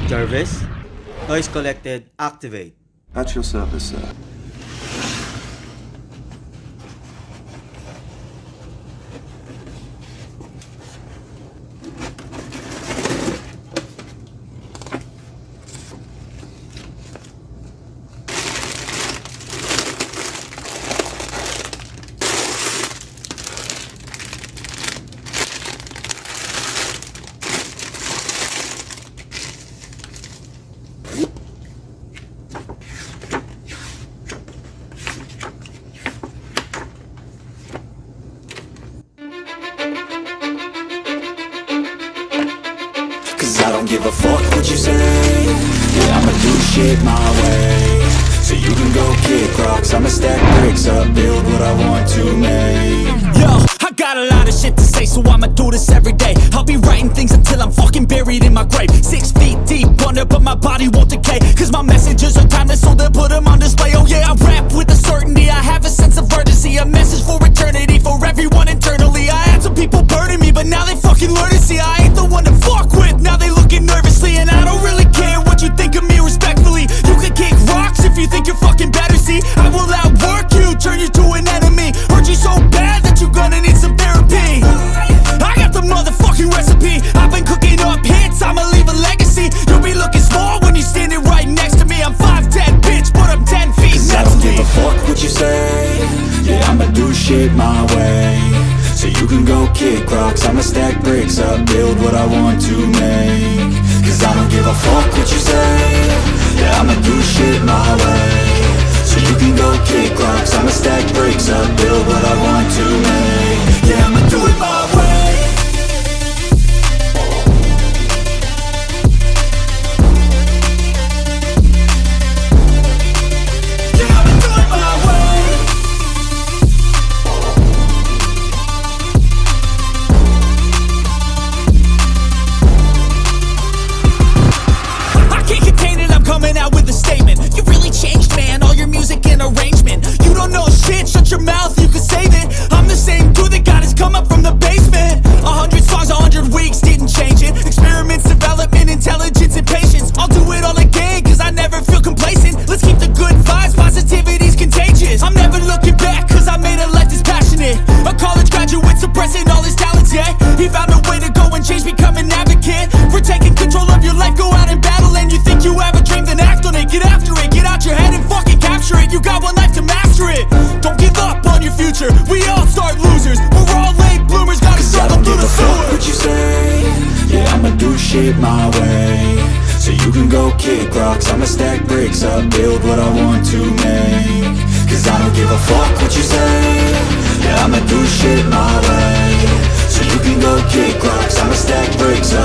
Jarvis, toys collected, activate. At your service, sir. I don't give a fuck what you say. Yeah, I'ma do shit my way. So you can go kick rocks, I'ma stack bricks up, build what I want to make. Yo, I got a lot of shit to say, so I'ma do this every day. I'll be writing things until I'm fucking buried in my grave. 6 feet deep under, but my body won't decay. Cause my messages are timeless, so they'll put them on display. Oh yeah, I rap with a certainty, I have a sense of urgency. A message for eternity, for everyone internally. I had some people burning me, but now they fucking learn to see I ain't the one to fuck with, now they looking nervously. And I don't really care what you think of me respectfully. You can kick rocks if you think you're fucking better, see. I will outwork you, turn you to an enemy. Hurt you so bad that you're gonna need some therapy. I got the motherfucking recipe. I've been cooking up hits, I'ma leave a legacy. You'll be looking small when you're standing right next to me. I'm 5'10", bitch, but I'm 10 feet next to me. I don't give a fuck what you say. Yeah, I'ma do shit my way. So you can go kick rocks, I'ma stack bricks up, build what I want to make. Cause I don't give a fuck what you say. Yeah, I'ma do shit my way. So you can go kick rocks, I'ma stack bricks up, build what I want to make. Yeah, I'ma do it my way. Coming out with a statement. You really changed, man, all your music and arrangement. You don't know shit, shut your mouth, you can save it. I'm the same dude that got his come up from the basement. 100 songs, 100 weeks, didn't change it. Experiments, development, intelligence, and patience. I'll do it all again, cause I never feel complacent. Let's keep the good vibes, positivity's contagious. I'm never looking back, cause I made a life that's passionate. A college graduate suppressing all his talents, yeah. He found a way to go and change, become an advocate. For taking control of your life, go out and battle. And you think you have a dream, then act on it. Get after it, get out your head and fucking capture it. You got one life to master it. Don't give up on your future, we all start losers. We're all late bloomers, gotta struggle through the sewer. I don't give a fuck what you say. Yeah, I'ma do shit my way. So you can go kick rocks, I'ma stack bricks up, build what I want to make. Cause I don't give a fuck what you say. Yeah, I'ma do shit my way. So you can go kick rocks, I'ma stack bricks up.